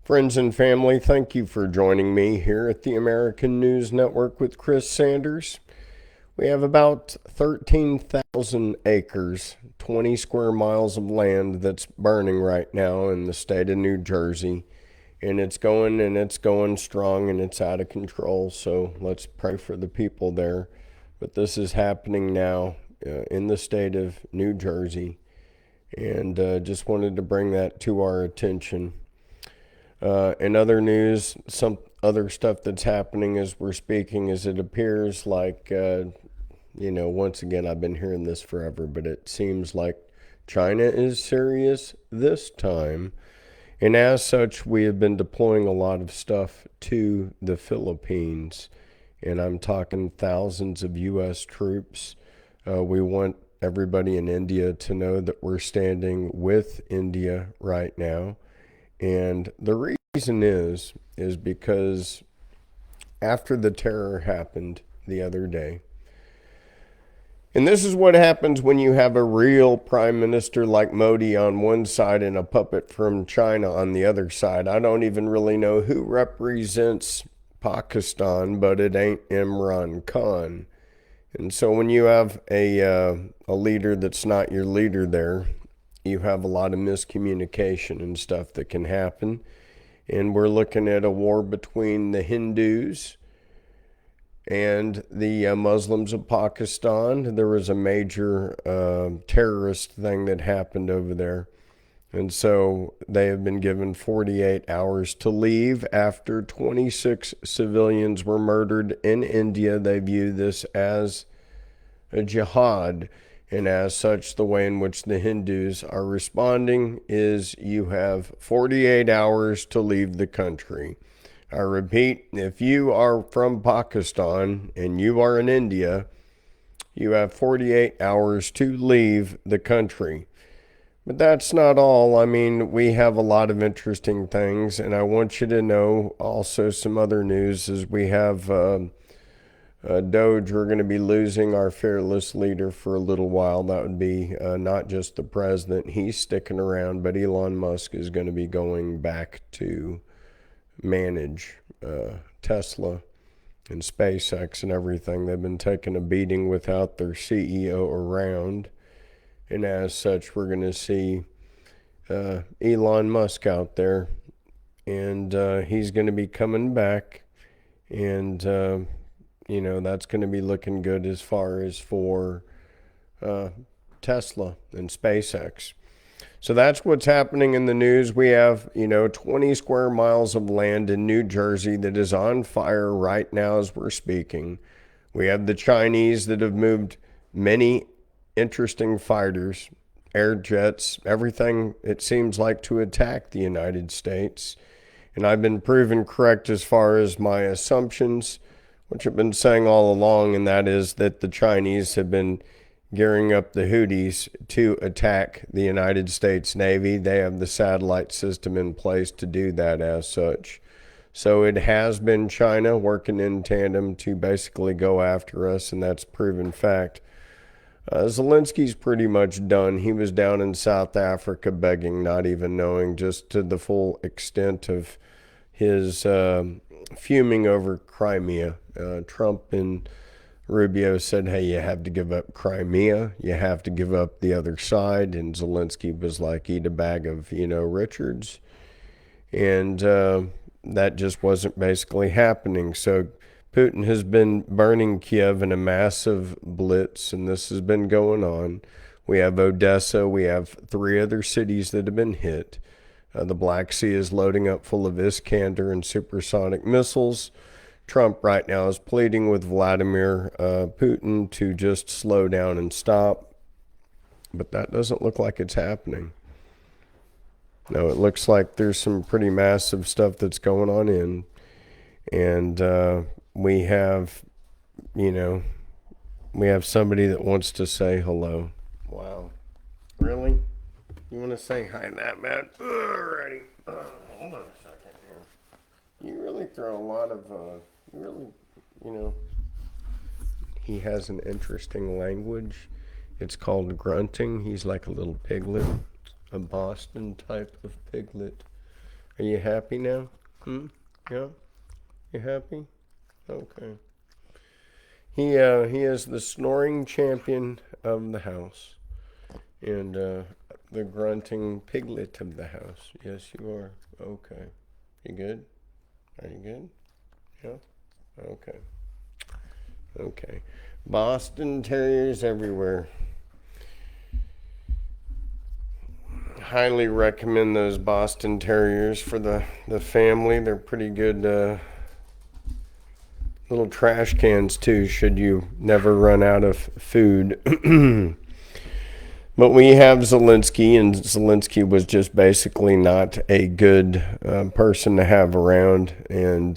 Friends and family, thank you for joining me here at the American News Network with Chris Sanders. We have about 13,000 acres, 20 square miles of land that's burning right now in the state of New Jersey. And it's going strong and it's out of control. So let's pray for the people there. But this is happening now in the state of New Jersey. And just wanted to bring that to our attention. In other news, some other stuff that's happening as we're speaking is it appears like, once again, I've been hearing this forever, but it seems like China is serious this time. And as such, we have been deploying a lot of stuff to the Philippines. And I'm talking thousands of U.S. troops. We want everybody in India to know that we're standing with India right now. And the reason is because after the terror happened the other day, and this is what happens when you have a real prime minister like Modi on one side and a puppet from China on the other side. I don't even really know who represents Pakistan, but it ain't Imran Khan. And so when you have a leader that's not your leader there, you have a lot of miscommunication and stuff that can happen. And we're looking at a war between the Hindus and the Muslims of Pakistan. There was a major terrorist thing that happened over there. And so they have been given 48 hours to leave after 26 civilians were murdered in India. They view this as a jihad. And as such, the way in which the Hindus are responding is you have 48 hours to leave the country. I repeat, if you are from Pakistan and you are in India, you have 48 hours to leave the country. But that's not all. I mean, we have a lot of interesting things, and I want you to know also some other news is we have DOGE, we're going to be losing our fearless leader for a little while. That would be not just the president. He's sticking around, but Elon Musk is going to be going back to manage Tesla and SpaceX and everything. They've been taking a beating without their CEO around. And as such, we're going to see Elon Musk out there. And he's going to be coming back. And that's going to be looking good as far as for Tesla and SpaceX. So that's what's happening in the news. We have, 20 square miles of land in New Jersey that is on fire right now as we're speaking. We have the Chinese that have moved many interesting fighters, air jets, everything, it seems like, to attack the United States. And I've been proven correct as far as my assumptions, which I've been saying all along, and that is that the Chinese have been gearing up the Houthis to attack the United States Navy. They have the satellite system in place to do that as such. So it has been China working in tandem to basically go after us, and that's proven fact. Zelensky's pretty much done. He was down in South Africa begging, not even knowing, just to the full extent of his fuming over Crimea. Trump and Rubio said, hey, you have to give up Crimea. You have to give up the other side. And Zelensky was like, eat a bag of, Richards. And that just wasn't basically happening. So Putin has been burning Kiev in a massive blitz, and this has been going on. We have Odessa. We have 3 other cities that have been hit. The Black Sea is loading up full of Iskander and supersonic missiles. Trump right now is pleading with Vladimir Putin to just slow down and stop. But that doesn't look like it's happening. No, it looks like there's some pretty massive stuff that's going on in. And we have somebody that wants to say hello. Wow. Really? You want to say hi that bad? Alrighty. Hold on a second here. You really throw a lot of, he has an interesting language. It's called grunting. He's like a little piglet, a Boston type of piglet. Are you happy now? Yeah? You happy? Okay. He is the snoring champion of the house. And the grunting piglet of the house. Yes, you are. Okay. You good? Are you good? Yeah? Okay. Okay. Boston Terriers everywhere. Highly recommend those Boston Terriers for the family. They're pretty good little trash cans too, should you never run out of food. But we have Zelensky, and Zelensky was just basically not a good person to have around. And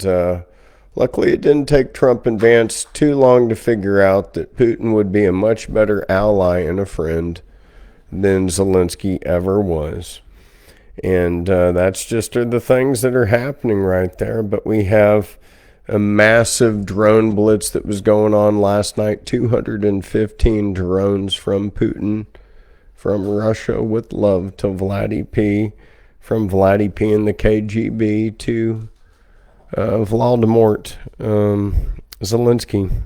luckily it didn't take Trump and Vance too long to figure out that Putin would be a much better ally and a friend than Zelensky ever was. And that's just the things that are happening right there. But we have a massive drone blitz that was going on last night. 215 drones from Putin, from Russia with love to Vladdy P, from Vladdy P and the KGB to Voldemort Zelensky.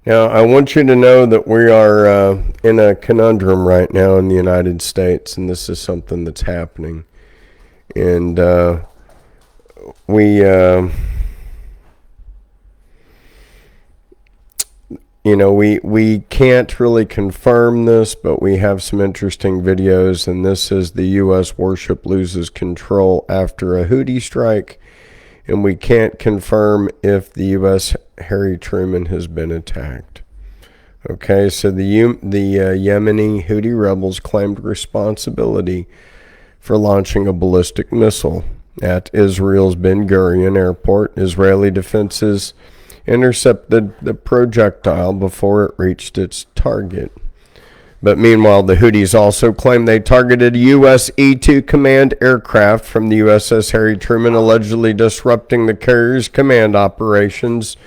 Now, I want you to know that we are in a conundrum right now in the United States, and this is something that's happening. And we can't really confirm this, but we have some interesting videos, and this is the U.S. warship loses control after a Houthi strike, and we can't confirm if the U.S. Harry Truman has been attacked. Okay, so the Yemeni Houthi rebels claimed responsibility for launching a ballistic missile at Israel's Ben Gurion airport. Israeli defenses intercepted the projectile before it reached its target. But meanwhile, the Houthis also claim they targeted a U.S. E-2 command aircraft from the USS Harry Truman, allegedly disrupting the carrier's command operations,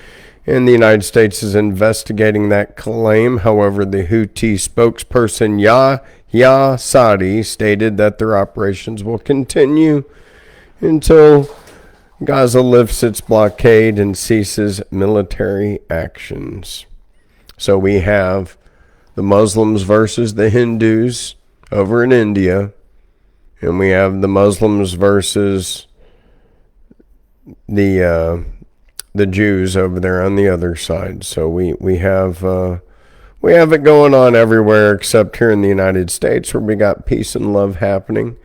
and the United States is investigating that claim. However, the Houthi spokesperson Yahya Sadi stated that their operations will continue until Gaza lifts its blockade and ceases military actions. So we have the Muslims versus the Hindus over in India, and we have the Muslims versus the Jews over there on the other side. So we have it going on everywhere except here in the United States, where we got peace and love happening.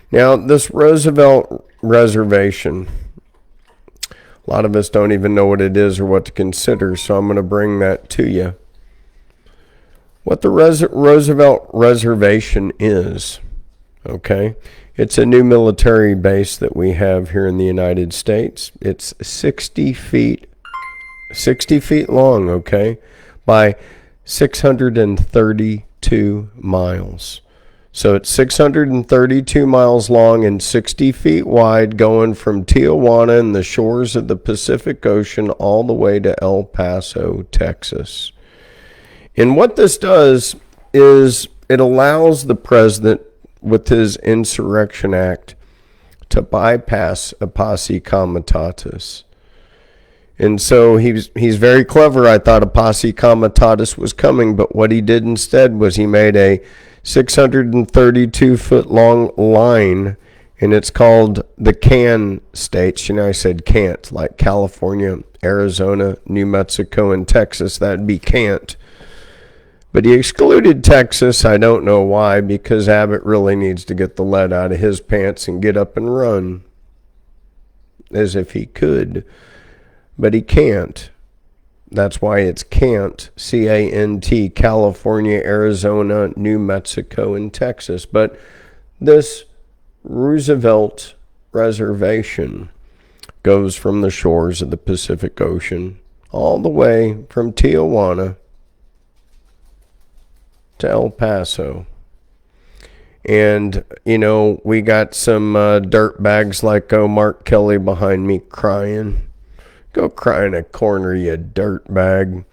Now, this Roosevelt Reservation, a lot of us don't even know what it is or what to consider, so I'm going to bring that to you. What the Roosevelt Reservation is, okay? It's a new military base that we have here in the United States. It's 60 feet long, okay, by 632 miles. So it's 632 miles long and 60 feet wide, going from Tijuana and the shores of the Pacific Ocean all the way to El Paso, Texas. And what this does is it allows the president, with his Insurrection Act, to bypass a Posse Comitatus. And so he's very clever. I thought a Posse Comitatus was coming, but what he did instead was he made a 632-foot long line, and it's called the CAN states. I said can't, like California, Arizona, New Mexico, and Texas. That'd be can't. But he excluded Texas. I don't know why, because Abbott really needs to get the lead out of his pants and get up and run, as if he could. But he can't. That's why it's can't, C-A-N-T, California, Arizona, New Mexico, and Texas. But this Roosevelt Reservation goes from the shores of the Pacific Ocean all the way from Tijuana to El Paso. And, we got some dirt bags like Mark Kelly behind me crying. Go cry in a corner, you dirt bag.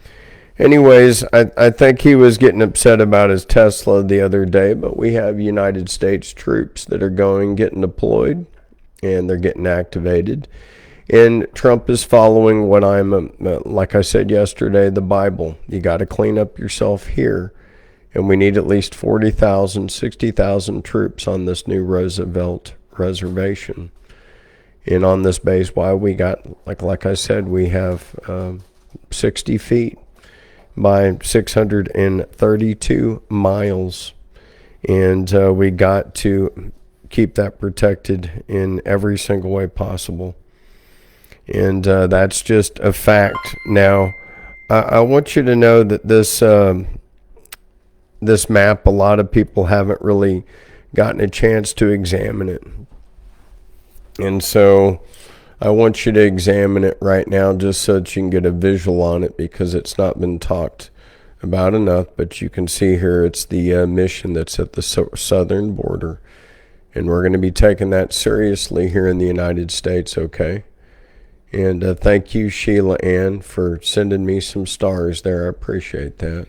Anyways, I think he was getting upset about his Tesla the other day, but we have United States troops that are getting deployed, and they're getting activated. And Trump is following what like I said yesterday, the Bible. You got to clean up yourself here. And we need at least 40,000, 60,000 troops on this new Roosevelt Reservation. And on this base, why we got, like I said, we have 60 feet by 632 miles. And we got to keep that protected in every single way possible. And that's just a fact. Now, I want you to know that this map, a lot of people haven't really gotten a chance to examine it. And so I want you to examine it right now just so that you can get a visual on it, because it's not been talked about enough. But you can see here it's the mission that's at the southern border. And we're going to be taking that seriously here in the United States, okay? And thank you, Sheila Ann, for sending me some stars there. I appreciate that.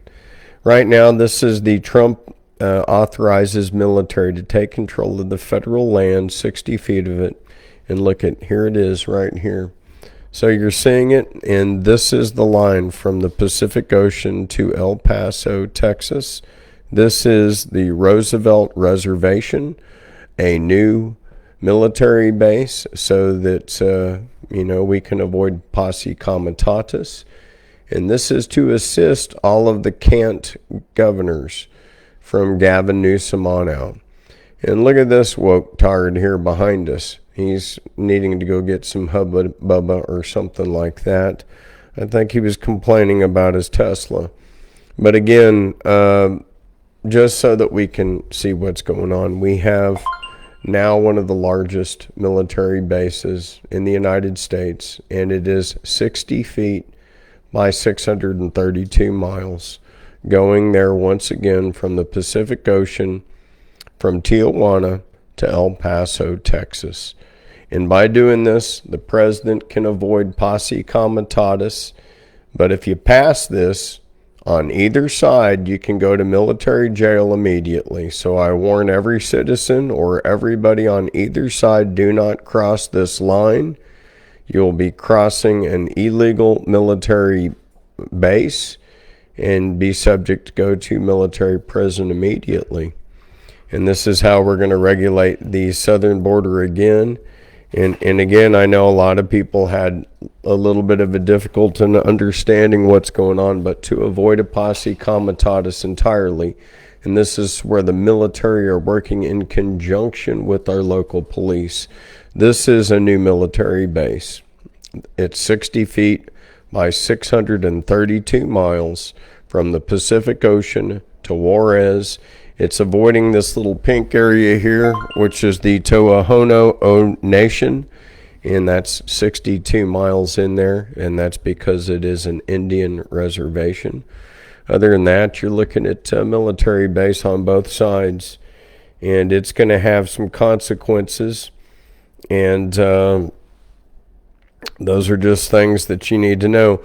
Right now, this is the Trump authorizes military to take control of the federal land, 60 feet of it. And look at, here it is right here. So you're seeing it, and this is the line from the Pacific Ocean to El Paso, Texas. This is the Roosevelt Reservation, a new military base so that, we can avoid Posse Comitatus. And this is to assist all of the cant governors from Gavin Newsom on out. And look at this woke tard here behind us. He's needing to go get some Hubba Bubba or something like that. I think he was complaining about his Tesla. But again, just so that we can see what's going on, we have now one of the largest military bases in the United States, and it is 60 feet by 632 miles, going there once again from the Pacific Ocean, from Tijuana to El Paso, Texas. And by doing this, the president can avoid Posse Comitatus. But if you pass this, on either side, you can go to military jail immediately. So I warn every citizen or everybody on either side, do not cross this line. You'll be crossing an illegal military base and be subject to go to military prison immediately. And this is how we're going to regulate the southern border again. And again, I know a lot of people had a little bit of a difficulty in understanding what's going on, but to avoid a Posse Comitatus entirely, and this is where the military are working in conjunction with our local police. This is a new military base. It's 60 feet by 632 miles from the Pacific Ocean to Juarez. It's avoiding this little pink area here, which is the Tahoe Nation, and that's 62 miles in there, and that's because it is an Indian reservation. Other than that, you're looking at a military base on both sides, and it's going to have some consequences, and those are just things that you need to know.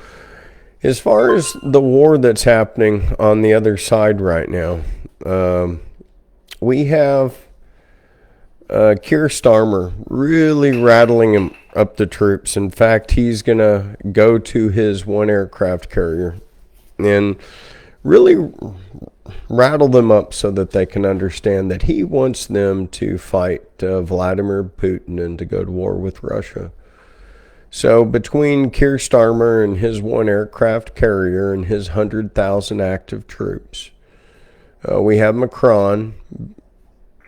As far as the war that's happening on the other side right now, we have Keir Starmer really rattling him up the troops. In fact, he's going to go to his one aircraft carrier and really rattle them up so that they can understand that he wants them to fight Vladimir Putin and to go to war with Russia. So between Keir Starmer and his one aircraft carrier and his 100,000 active troops, we have Macron,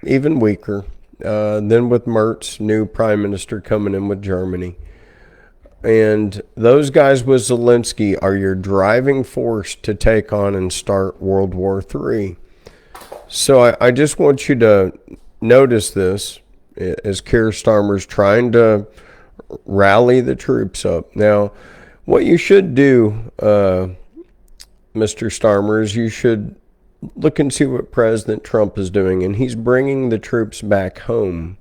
even weaker. Then with Merz, new prime minister coming in with Germany. And those guys with Zelensky are your driving force to take on and start World War III. So I just want you to notice this as Keir Starmer's trying to rally the troops up. Now, what you should do, Mr. Starmer, is you should look and see what President Trump is doing, and he's bringing the troops back home.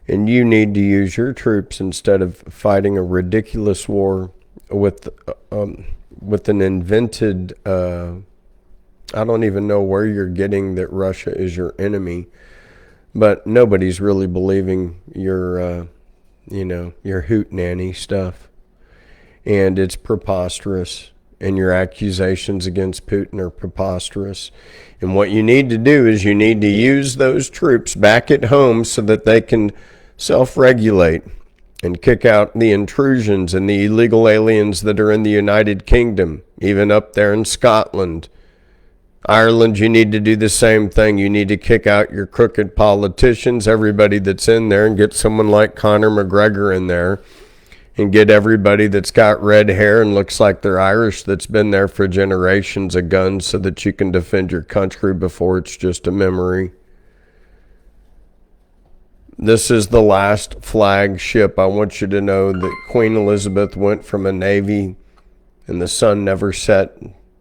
And you need to use your troops instead of fighting a ridiculous war with with an invented, I don't even know where you're getting that Russia is your enemy, but nobody's really believing your hootenanny stuff. And it's preposterous. And your accusations against Putin are preposterous. And what you need to do is you need to use those troops back at home so that they can self-regulate and kick out the intrusions and the illegal aliens that are in the United Kingdom, even up there in Scotland. Ireland, you need to do the same thing. You need to kick out your crooked politicians, everybody that's in there, and get someone like Conor McGregor in there, and get everybody that's got red hair and looks like they're Irish that's been there for generations a gun so that you can defend your country before it's just a memory. This is the last flagship. I want you to know that Queen Elizabeth went from a navy and the sun never set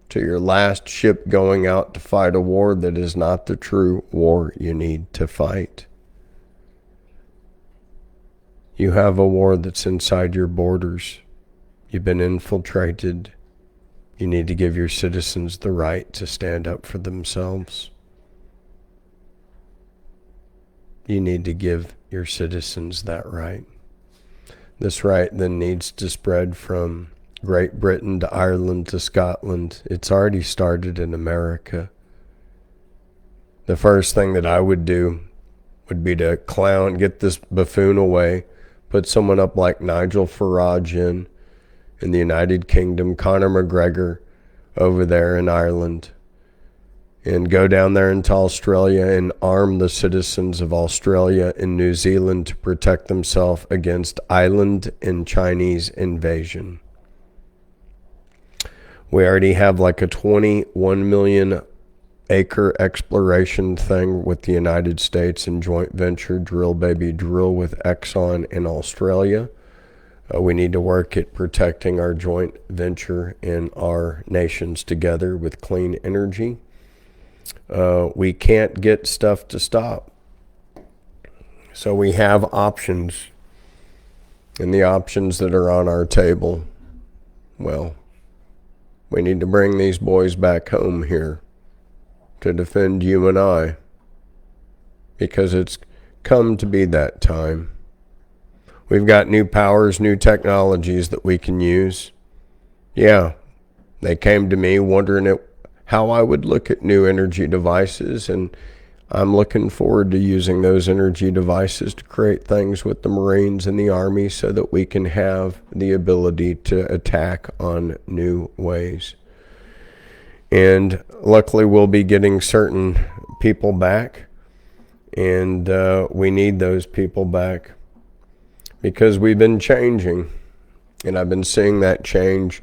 to your last ship going out to fight a war that is not the true war you need to fight. You have a war that's inside your borders. You've been infiltrated. You need to give your citizens the right to stand up for themselves. You need to give your citizens that right. This right then needs to spread from Great Britain to Ireland to Scotland. It's already started in America. The first thing that I would do would be to get this buffoon away, put someone up like Nigel Farage in the United Kingdom, Conor McGregor over there in Ireland, and go down there into Australia and arm the citizens of Australia and New Zealand to protect themselves against island and Chinese invasion. We already have like a 21 million acre exploration thing with the United States and joint venture Drill Baby Drill with Exxon in Australia. We need to work at protecting our joint venture and our nations together with clean energy. We can't get stuff to stop. So we have options. And the options that are on our table, well, we need to bring these boys back home here to defend you and I, because it's come to be that time. We've got new powers, new technologies that we can use. Yeah, they came to me wondering how I would look at new energy devices, and I'm looking forward to using those energy devices to create things with the Marines and the Army so that we can have the ability to attack on new ways. And luckily we'll be getting certain people back, and we need those people back because we've been changing, and I've been seeing that change.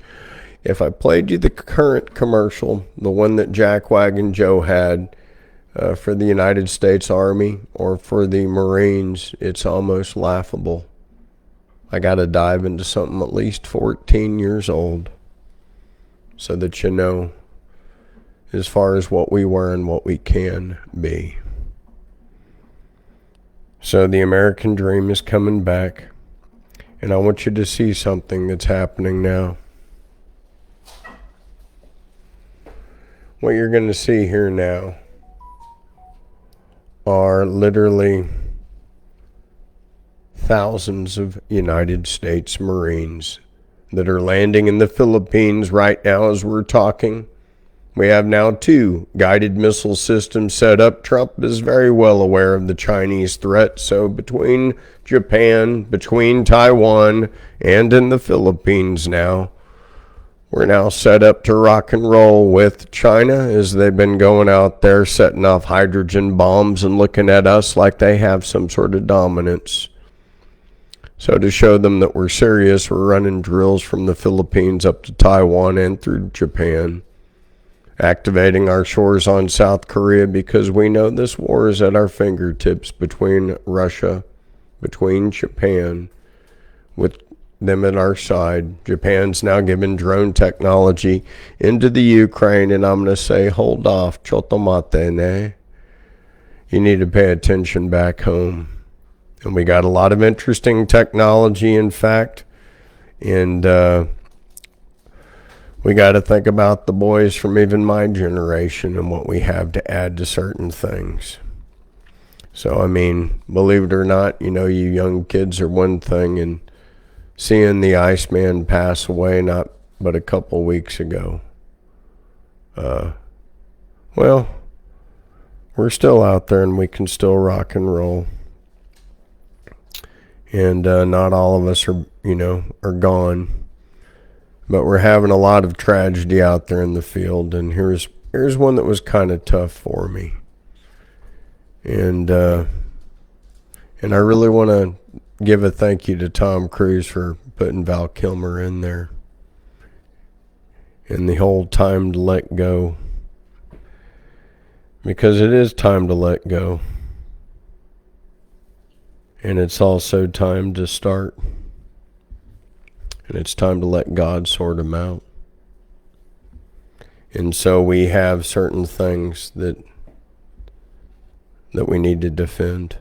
If I played you the current commercial, the one that Jackwagon Joe had for the United States Army or for the Marines, it's almost laughable. I got to dive into something at least 14 years old so that you know as far as what we were and what we can be. So the American dream is coming back, and I want you to see something that's happening now. What you're going to see here now are literally thousands of United States Marines that are landing in the Philippines right now as we're talking. We have now 2 guided missile systems set up. Trump is very well aware of the Chinese threat. So between Japan, between Taiwan, and in the Philippines now, we're now set up to rock and roll with China as they've been going out there setting off hydrogen bombs and looking at us like they have some sort of dominance. So to show them that we're serious, we're running drills from the Philippines up to Taiwan and through Japan, activating our shores on South Korea because we know this war is at our fingertips between Russia, between Japan, with them at our side. Japan's now given drone technology into the Ukraine, and I'm going to say, hold off, chotomate ne. You need to pay attention back home. And we got a lot of interesting technology, in fact, and we got to think about the boys from even my generation and what we have to add to certain things. So, I mean, believe it or not, you young kids are one thing, and seeing the Iceman pass away not but a couple weeks ago, well, we're still out there and we can still rock and roll. And not all of us are gone. But we're having a lot of tragedy out there in the field. And here's one that was kind of tough for me. And I really want to give a thank you to Tom Cruise for putting Val Kilmer in there. And the whole time to let go. Because it is time to let go. And it's also time to start. And it's time to let God sort them out. And so we have certain things that we need to defend.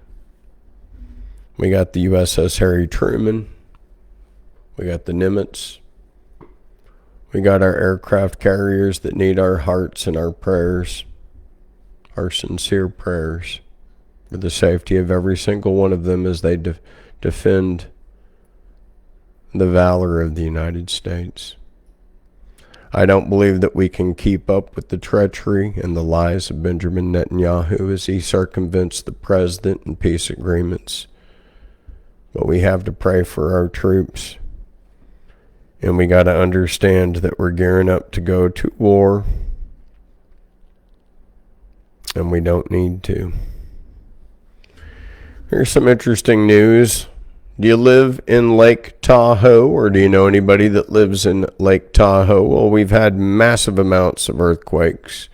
We got the USS Harry Truman. We got the Nimitz. We got our aircraft carriers that need our hearts and our prayers. Our sincere prayers for the safety of every single one of them as they defend the valor of the United States. I don't believe that we can keep up with the treachery and the lies of Benjamin Netanyahu as he circumvents the president and peace agreements. But we have to pray for our troops. And we got to understand that we're gearing up to go to war. And we don't need to. Here's some interesting news. Do you live in Lake Tahoe, or do you know anybody that lives in Lake Tahoe? Well, we've had massive amounts of earthquakes.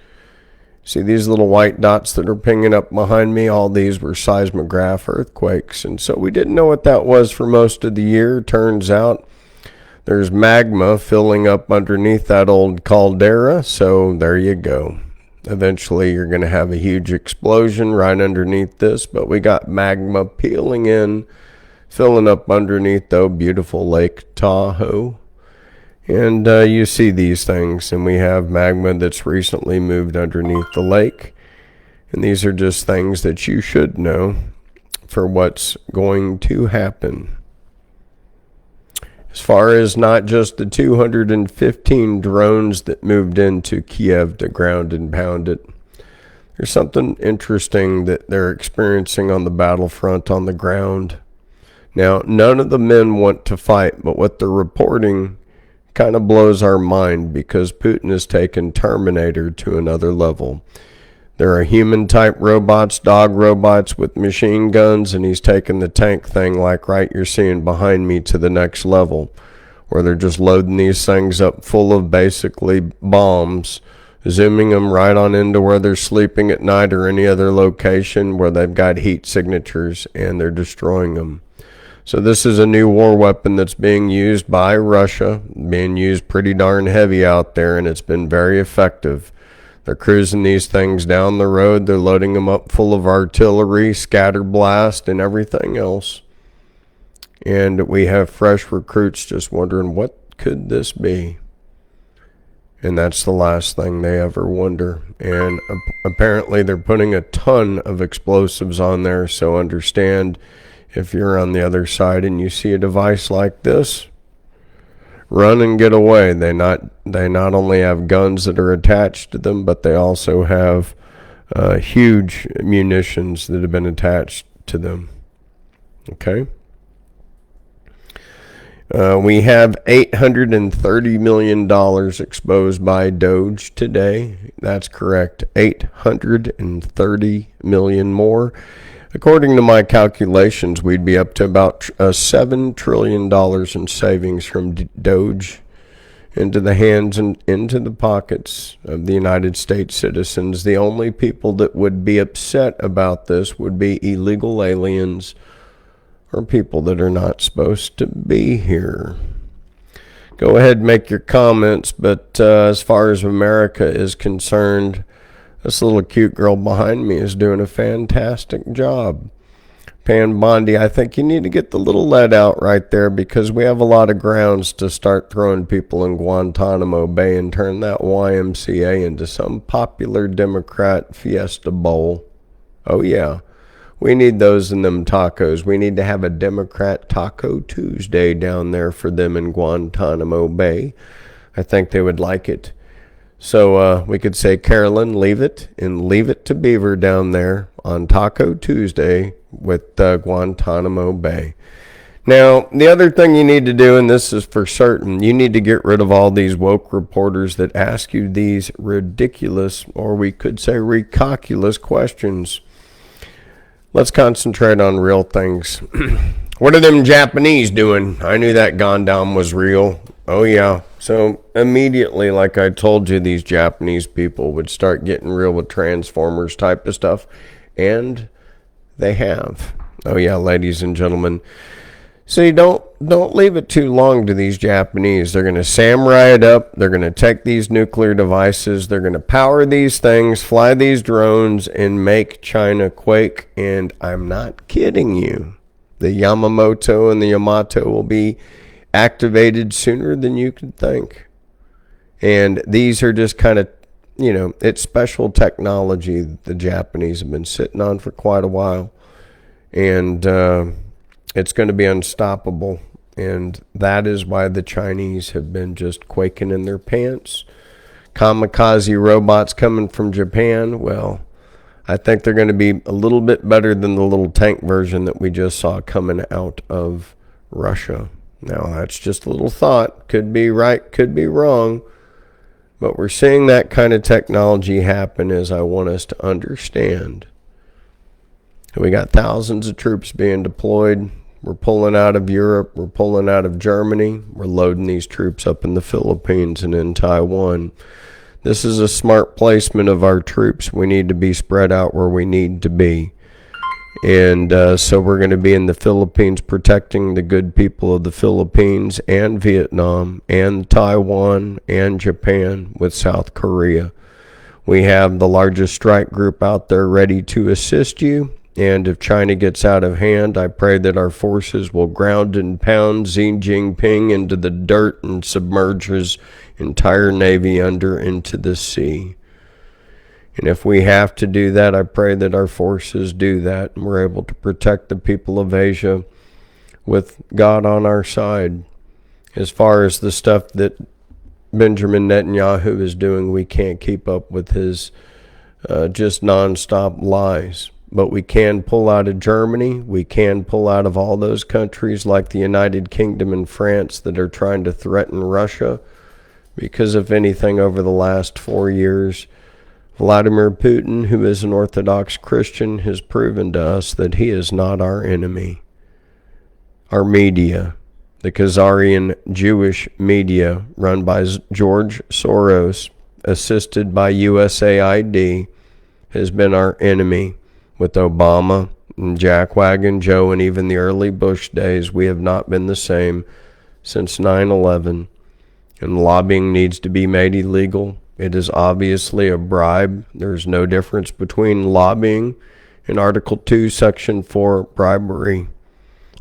See these little white dots that are pinging up behind me? All these were seismograph earthquakes. And so we didn't know what that was for most of the year. Turns out there's magma filling up underneath that old caldera. So there you go. Eventually, you're going to have a huge explosion right underneath this, but we got magma peeling in, filling up underneath the beautiful Lake Tahoe. And you see these things, and we have magma that's recently moved underneath the lake. And these are just things that you should know for what's going to happen. As far as not just the 215 drones that moved into Kiev to ground and pound it, there's something interesting that they're experiencing on the battlefront on the ground. Now, none of the men want to fight, but what they're reporting kind of blows our mind because Putin has taken Terminator to another level. There are human-type robots, dog robots with machine guns, and he's taken the tank thing like right you're seeing behind me to the next level, where they're just loading these things up full of basically bombs, zooming them right on into where they're sleeping at night or any other location where they've got heat signatures, and they're destroying them. So this is a new war weapon that's being used by Russia, being used pretty darn heavy out there, and it's been very effective. They're cruising these things down the road. They're loading them up full of artillery, scatter blast, and everything else. And we have fresh recruits just wondering, what could this be? And that's the last thing they ever wonder. And apparently they're putting a ton of explosives on there. So understand, if you're on the other side and you see a device like this, run and get away. They not only have guns that are attached to them, but they also have huge munitions that have been attached to them. Okay? We have $830 million exposed by DOGE today. That's correct. $830 million more. According to my calculations, we'd be up to about $7 trillion in savings from DOGE into the hands and into the pockets of the United States citizens. The only people that would be upset about this would be illegal aliens or people that are not supposed to be here. Go ahead and make your comments, but as far as America is concerned, this little cute girl behind me is doing a fantastic job. Japan Bondi, I think you need to get the little lead out right there, because we have a lot of grounds to start throwing people in Guantanamo Bay and turn that YMCA into some popular Democrat fiesta bowl. Oh yeah, we need those in them tacos. We need to have a Democrat Taco Tuesday down there for them in Guantanamo Bay. I think they would like it. So we could say, Carolyn, leave it, and leave it to Beaver down there on Taco Tuesday with Guantanamo Bay. Now, the other thing you need to do, and this is for certain, you need to get rid of all these woke reporters that ask you these ridiculous, or we could say recalculous questions. Let's concentrate on real things. What are them Japanese doing? I knew that Gundam was real. Oh, yeah. So immediately, like I told you, these Japanese people would start getting real with Transformers type of stuff. And they have. Oh, yeah, ladies and gentlemen. See, don't leave it too long to these Japanese. They're going to samurai it up. They're going to take these nuclear devices. They're going to power these things, fly these drones, and make China quake. And I'm not kidding you. The Yamamoto and the Yamato will be activated sooner than you could think. And these are just kind of, it's special technology that the Japanese have been sitting on for quite a while. And it's going to be unstoppable. And that is why the Chinese have been just quaking in their pants. Kamikaze robots coming from Japan, well, I think they're going to be a little bit better than the little tank version that we just saw coming out of Russia. Now, that's just a little thought. Could be right, could be wrong. But we're seeing that kind of technology happen, as I want us to understand. We got thousands of troops being deployed. We're pulling out of Europe. We're pulling out of Germany. We're loading these troops up in the Philippines and in Taiwan. This is a smart placement of our troops. We need to be spread out where we need to be. And so we're going to be in the Philippines protecting the good people of the Philippines and Vietnam and Taiwan and Japan with South Korea. We have the largest strike group out there ready to assist you. And if China gets out of hand, I pray that our forces will ground and pound Xi Jinping into the dirt and submerge his entire navy under into the sea. And if we have to do that, I pray that our forces do that, and we're able to protect the people of Asia with God on our side. As far as the stuff that Benjamin Netanyahu is doing, we can't keep up with his just nonstop lies. But we can pull out of Germany. We can pull out of all those countries like the United Kingdom and France that are trying to threaten Russia. Because if anything, over the last 4 years, Vladimir Putin, who is an Orthodox Christian, has proven to us that he is not our enemy. Our media, the Khazarian Jewish media run by George Soros, assisted by USAID, has been our enemy. With Obama and Jackwagon Joe and even the early Bush days, we have not been the same since 9/11. And lobbying needs to be made illegal. It is obviously a bribe. There's no difference between lobbying and Article 2, Section 4 bribery.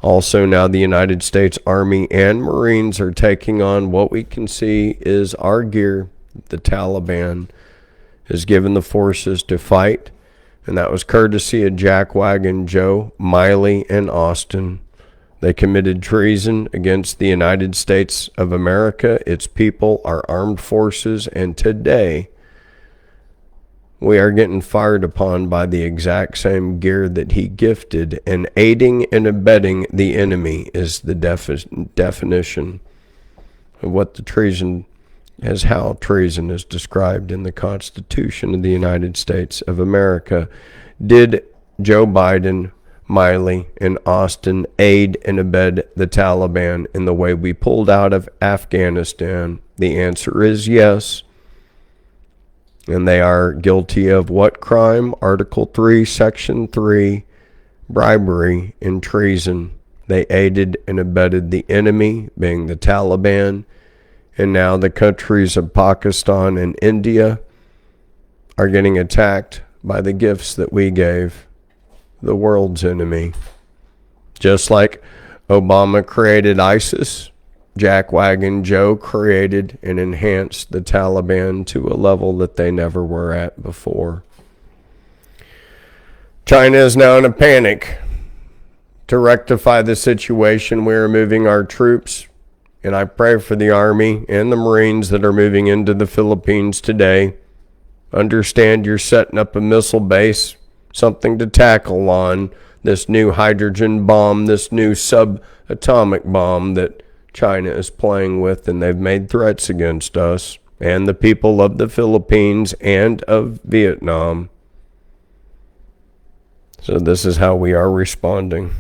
Also, now the United States Army and Marines are taking on what we can see is our gear. The Taliban has given the forces to fight. And that was courtesy of Jackwagon Joe, Miley, and Austin. They committed treason against the United States of America, its people, our armed forces, and today we are getting fired upon by the exact same gear that he gifted, and aiding and abetting the enemy is the definition of what the treason as how treason is described in the Constitution of the United States of America. Did Joe Biden, Miley, and Austin aid and abet the Taliban in the way we pulled out of Afghanistan? The answer is yes. And they are guilty of what crime? Article 3, Section 3, bribery and treason. They aided and abetted the enemy, being the Taliban. And now the countries of Pakistan and India are getting attacked by the gifts that we gave the world's enemy. Just like Obama created ISIS, Jackwagon Joe created and enhanced the Taliban to a level that they never were at before. China is now in a panic. To rectify the situation, we are moving our troops, and I pray for the Army and the Marines that are moving into the Philippines today. Understand you're setting up a missile base, something to tackle on this new hydrogen bomb, this new subatomic bomb that China is playing with, and they've made threats against us and the people of the Philippines and of Vietnam. So this is how we are responding.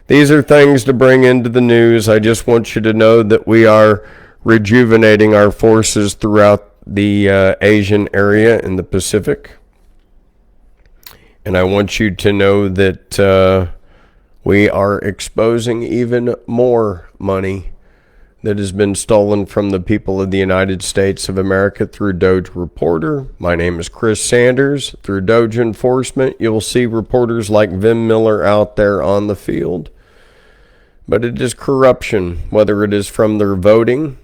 These are things to bring into the news. I just want you to know that we are rejuvenating our forces throughout the Asian area and the Pacific. And I want you to know that we are exposing even more money that has been stolen from the people of the United States of America through DOGE Reporter. My name is Chris Sanders. Through DOGE Enforcement, you'll see reporters like Vim Miller out there on the field. But it is corruption, whether it is from their voting,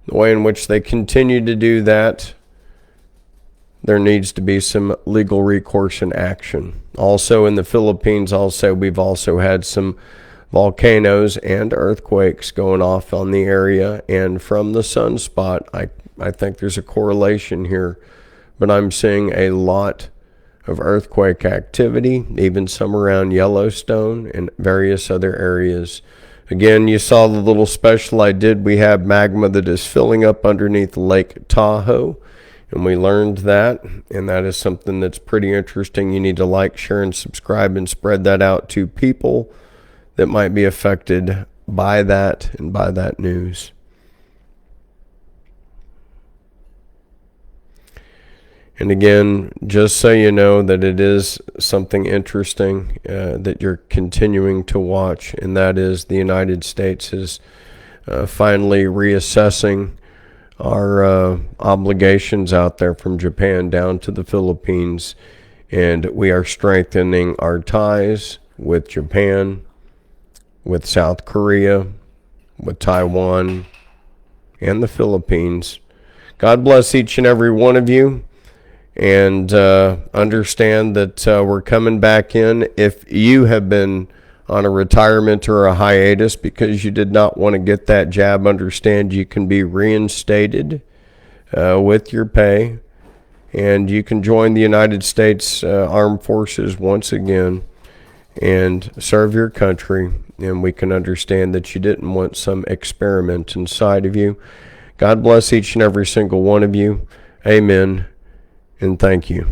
the way in which they continue to do that. There needs to be some legal recourse and action. Also in the Philippines, we've also had some volcanoes and earthquakes going off on the area. And from the sunspot, I think there's a correlation here. But I'm seeing a lot of earthquake activity, even some around Yellowstone and various other areas. Again, you saw the little special I did. We have magma that is filling up underneath Lake Tahoe, and we learned that, and that is something that's pretty interesting. You need to like, share, and subscribe and spread that out to people that might be affected by that and by that news. And again, just so you know that it is something interesting that you're continuing to watch, and that is the United States is finally reassessing our obligations out there from Japan down to the Philippines, and we are strengthening our ties with Japan, with South Korea, with Taiwan, and the Philippines. God bless each and every one of you. And understand that we're coming back in. If you have been on a retirement or a hiatus because you did not want to get that jab, understand you can be reinstated with your pay. And you can join the United States Armed Forces once again and serve your country. And we can understand that you didn't want some experiment inside of you. God bless each and every single one of you. Amen. And thank you.